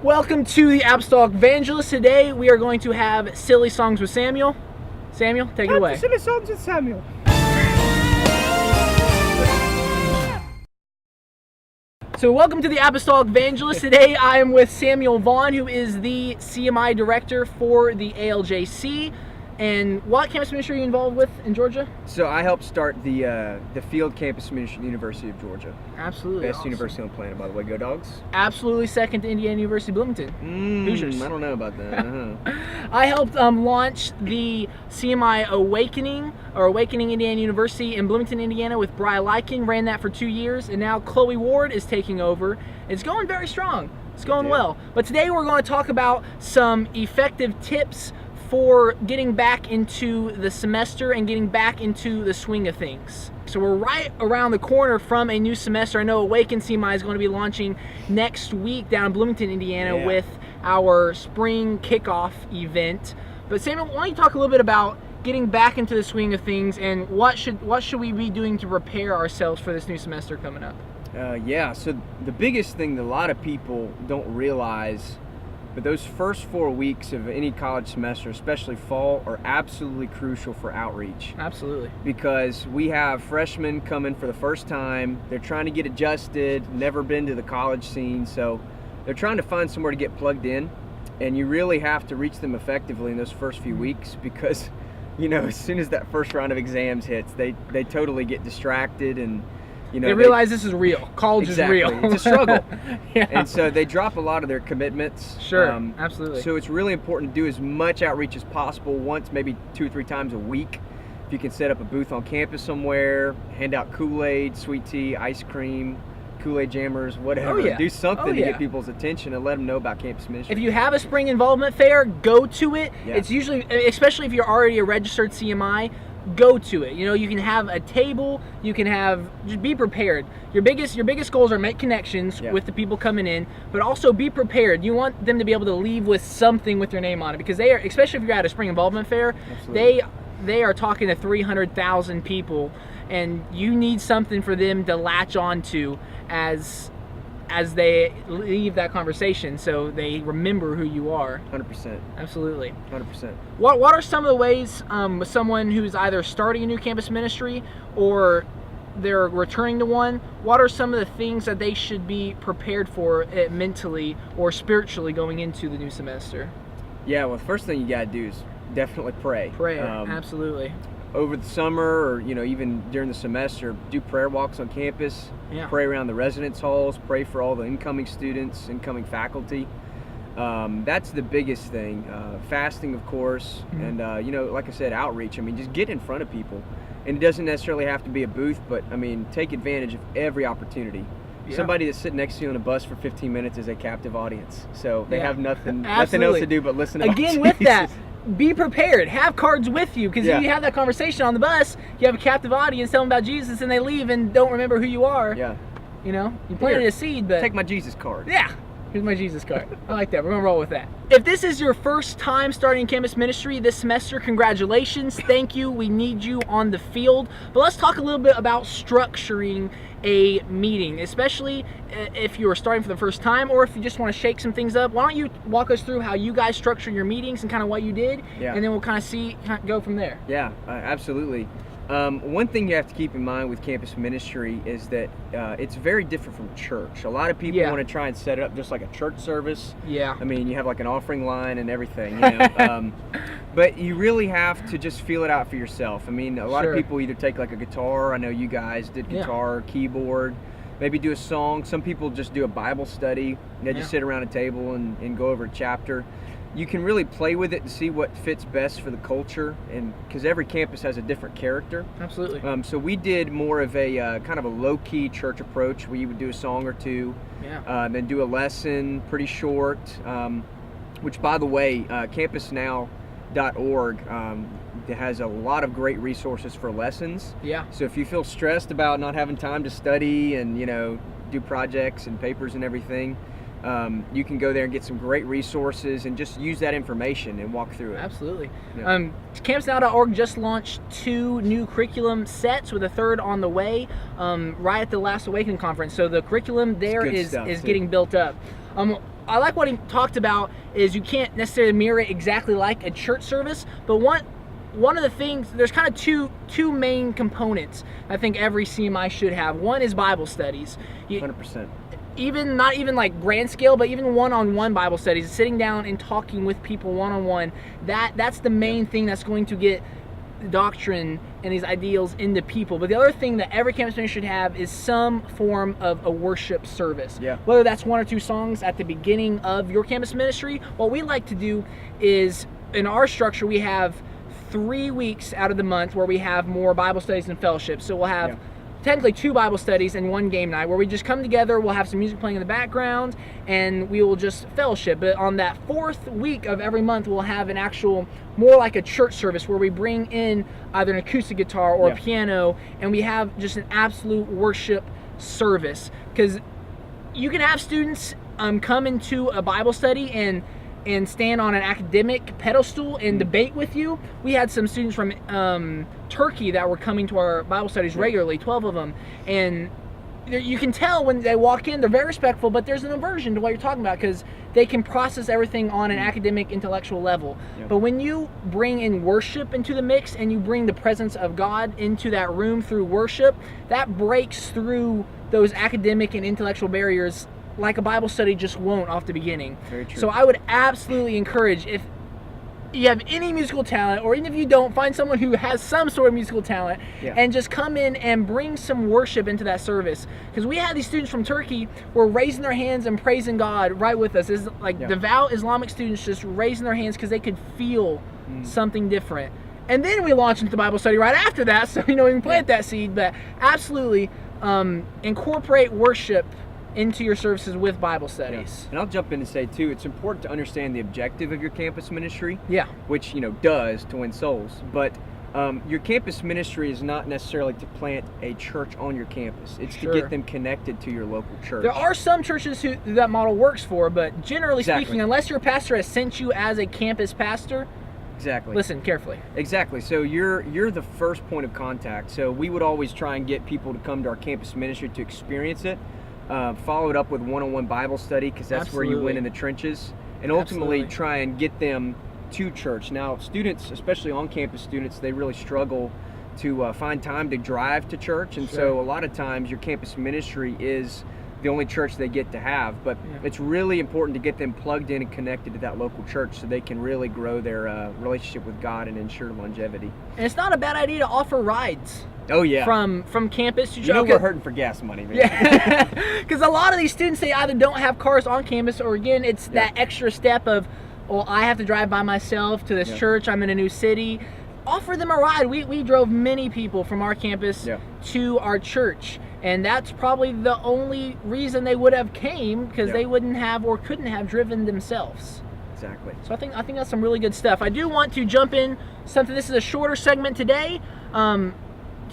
Welcome to the Apostolic Vangelist. Today we are going to have Silly Songs with Samuel. Samuel, take it away. Silly Songs with Samuel. So welcome to the Apostolic Vangelist. Today I am with Samuel Vaughn, who is the CMI Director for the ALJC. And what campus ministry are you involved with in Georgia? So I helped start the field campus ministry at the University of Georgia. Absolutely. Best awesome. University on the planet, by the way. Go Dogs. Absolutely second to Indiana University Bloomington. Hoosiers. I don't know about that. I helped launch the CMI Awakening, or Awakening Indiana University in Bloomington, Indiana with Bri Lykin. Ran that for 2 years, and now Chloe Ward is taking over. It's going very strong. It's going well. But today we're going to talk about some effective tips for getting back into the semester and getting back into the swing of things. So we're right around the corner from a new semester. I know Awaken CMI is going to be launching next week down in Bloomington, Indiana with our spring kickoff event. But Samuel, why don't you talk a little bit about getting back into the swing of things and what should we be doing to prepare ourselves for this new semester coming up? So the biggest thing that a lot of people don't realize, but those first 4 weeks of any college semester, especially fall, are absolutely crucial for outreach. Absolutely. Because we have freshmen coming for the first time. They're trying to get adjusted, never been to the college scene, so they're trying to find somewhere to get plugged in. And you really have to reach them effectively in those first few weeks because, you know, as soon as that first round of exams hits, they totally get distracted and they realize this is real. College is real. It's a struggle. Yeah. And so they drop a lot of their commitments. Sure, absolutely. So it's really important to do as much outreach as possible, once, maybe 2 or 3 times a week. If you can set up a booth on campus somewhere, hand out Kool-Aid, sweet tea, ice cream, Kool-Aid jammers, whatever. Do something to get people's attention and let them know about campus ministry. If you have a spring involvement fair, go to it. Yeah. It's usually, especially if you're already a registered CMI, go to it. You know, you can have a table, you can have, just be prepared. Your biggest goals are make connections with the people coming in, but also be prepared. You want them to be able to leave with something with your name on it, because they are, especially if you're at a spring involvement fair, they are talking to 300,000 people, and you need something for them to latch onto as they leave that conversation, so they remember who you are. 100%. Absolutely. 100%. What are some of the ways someone who's either starting a new campus ministry or they're returning to one, what are some of the things that they should be prepared for mentally or spiritually going into the new semester? Yeah, well, the first thing you got to do is definitely pray. Prayer, absolutely. Over the summer, or even during the semester, do prayer walks on campus. Pray around the residence halls. Pray for all the incoming students, incoming faculty. That's the biggest thing. Fasting, of course, and like I said, outreach. I mean, just get in front of people, and it doesn't necessarily have to be a booth, but I mean, take advantage of every opportunity. Somebody that's sitting next to you on a bus for 15 minutes is a captive audience, so they have nothing else to do but listen. Again, with that, be prepared. Have cards with you, because if you have that conversation on the bus, you have a captive audience, tell them about Jesus, and they leave and don't remember who you are. You know, you planted a seed, but take my Jesus card. Here's my Jesus card. I like that. We're going to roll with that. If this is your first time starting campus ministry this semester, congratulations. Thank you. We need you on the field. But let's talk a little bit about structuring a meeting, especially if you're starting for the first time or if you just want to shake some things up. Why don't you walk us through how you guys structure your meetings and kind of what you did, and then we'll kind of go from there. Yeah, absolutely. One thing you have to keep in mind with campus ministry is that it's very different from church. A lot of people want to try and set it up just like a church service. I mean, you have like an offering line and everything, but you really have to just feel it out for yourself. I mean, a lot of people either take like a guitar. I know you guys did guitar, keyboard, maybe do a song. Some people just do a Bible study. They just sit around a table and go over a chapter. You can really play with it and see what fits best for the culture, and because every campus has a different character. Absolutely. So we did more of a kind of a low-key church approach. We would do a song or two, then do a lesson, pretty short, which, by the way, campusnow.org has a lot of great resources for lessons. So if you feel stressed about not having time to study and, do projects and papers and everything, you can go there and get some great resources and just use that information and walk through it. Absolutely. Campusnow.org just launched 2 new curriculum sets with a 3rd on the way right at the last Awakening conference. So the curriculum there is getting built up. I like what he talked about is you can't necessarily mirror it exactly like a church service, but one of the things, there's kind of two main components I think every CMI should have. One is Bible studies. 100%. Not even like grand scale, but even one-on-one Bible studies, sitting down and talking with people one-on-one. That's the main thing that's going to get doctrine and these ideals into people. But the other thing that every campus ministry should have is some form of a worship service. Yeah. Whether that's 1 or 2 songs at the beginning of your campus ministry. What we like to do is, in our structure, we have 3 weeks out of the month where we have more Bible studies and fellowships. So we'll have technically 2 Bible studies and 1 game night where we just come together, we'll have some music playing in the background, and we will just fellowship. But on that 4th week of every month, we'll have an actual, more like a church service where we bring in either an acoustic guitar or a piano, and we have just an absolute worship service. Because you can have students come into a Bible study and stand on an academic pedestal and debate with you. We had some students from Turkey that were coming to our Bible studies regularly, 12 of them, and you can tell when they walk in, they're very respectful, but there's an aversion to what you're talking about because they can process everything on an academic, intellectual level. But when you bring in worship into the mix and you bring the presence of God into that room through worship, that breaks through those academic and intellectual barriers like a Bible study just won't off the beginning. Very true. So I would absolutely encourage, if you have any musical talent, or even if you don't, find someone who has some sort of musical talent and just come in and bring some worship into that service. Because we had these students from Turkey who were raising their hands and praising God right with us. It's like devout Islamic students just raising their hands because they could feel something different. And then we launched into the Bible study right after that, so we can plant that seed. But absolutely incorporate worship into your services with Bible studies. And I'll jump in and say too, it's important to understand the objective of your campus ministry. Which does to win souls. But your campus ministry is not necessarily to plant a church on your campus. It's to get them connected to your local church. There are some churches who that model works for, but generally speaking, unless your pastor has sent you as a campus pastor, listen carefully. So you're the first point of contact. So we would always try and get people to come to our campus ministry to experience it. Followed up with one-on-one Bible study, because that's where you win in the trenches, and ultimately try and get them to church. Now, students, especially on-campus students, they really struggle to find time to drive to church, and so a lot of times your campus ministry is the only church they get to have, but it's really important to get them plugged in and connected to that local church so they can really grow their relationship with God and ensure longevity. And it's not a bad idea to offer rides. From campus to church. We're hurting for gas money, man. Because a lot of these students, they either don't have cars on campus, or again, it's that extra step of, well, I have to drive by myself to this church, I'm in a new city. Offer them a ride. We drove many people from our campus to our church, and that's probably the only reason they would have came, because they wouldn't have or couldn't have driven themselves. Exactly. So I think that's some really good stuff. I do want to jump in something. This is a shorter segment today.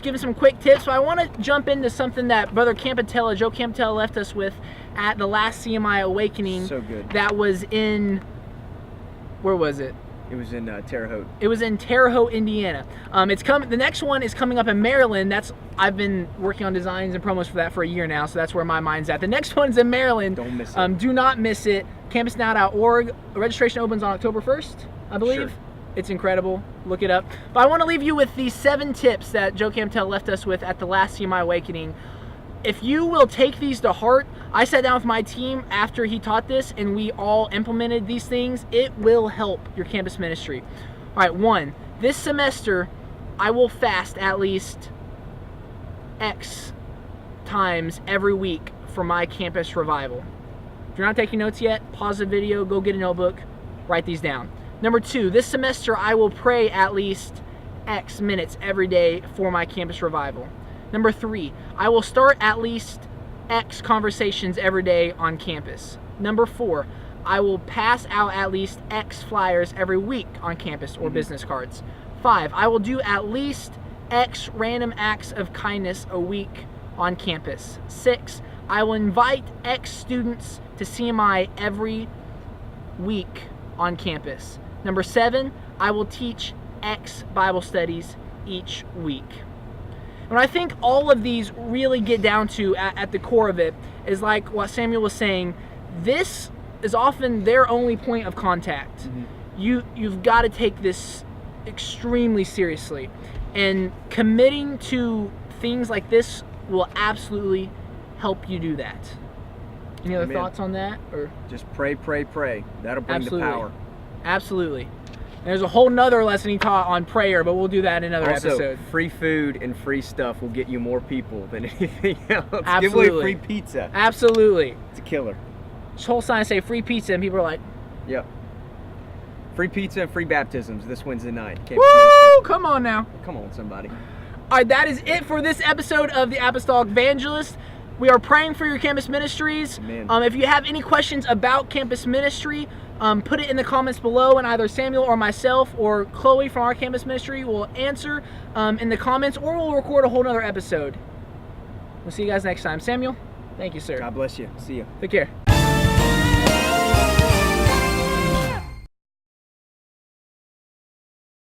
Giving some quick tips. So I want to jump into something that Brother Campatella, Joe Campatella, left us with at the last CMI Awakening. So good. That was in, where was it? It was in Terre Haute. It was in Terre Haute, Indiana. The next one is coming up in Maryland. I've been working on designs and promos for that for a year now, so that's where my mind's at. The next one's in Maryland. Don't miss it. Do not miss it. campusnow.org. Registration opens on October 1st, I believe. Sure. It's incredible. Look it up. But I want to leave you with these 7 tips that Joe Campatella left us with at the last CMI Awakening. If you will take these to heart, I sat down with my team after he taught this, and we all implemented these things. It will help your campus ministry. All right, 1, this semester, I will fast at least X times every week for my campus revival. If you're not taking notes yet, pause the video, go get a notebook, write these down. Number 2, this semester I will pray at least X minutes every day for my campus revival. Number 3, I will start at least X conversations every day on campus. Number 4, I will pass out at least X flyers every week on campus or business cards. 5, I will do at least X random acts of kindness a week on campus. 6, I will invite X students to CMI every week on campus. Number 7, I will teach X Bible studies each week. And I think all of these really get down to, at the core of it, is like what Samuel was saying, this is often their only point of contact. You've got to take this extremely seriously, and committing to things like this will absolutely help you do that. Any other thoughts on that? Or just pray. That'll bring the power. Absolutely. There's a whole nother lesson he taught on prayer, but we'll do that in another episode. Free food and free stuff will get you more people than anything else. Absolutely. Give away free pizza. Absolutely. It's a killer. This whole sign say free pizza, and people are like, yep. Free pizza and free baptisms this Wednesday night. Woo! Come on now. Come on, somebody. All right, that is it for this episode of the Apostolic Vangelist. We are praying for your campus ministries. If you have any questions about campus ministry, put it in the comments below, and either Samuel or myself or Chloe from our campus ministry will answer in the comments, or we'll record a whole nother episode. We'll see you guys next time. Samuel, thank you, sir. God bless you. See you. Take care.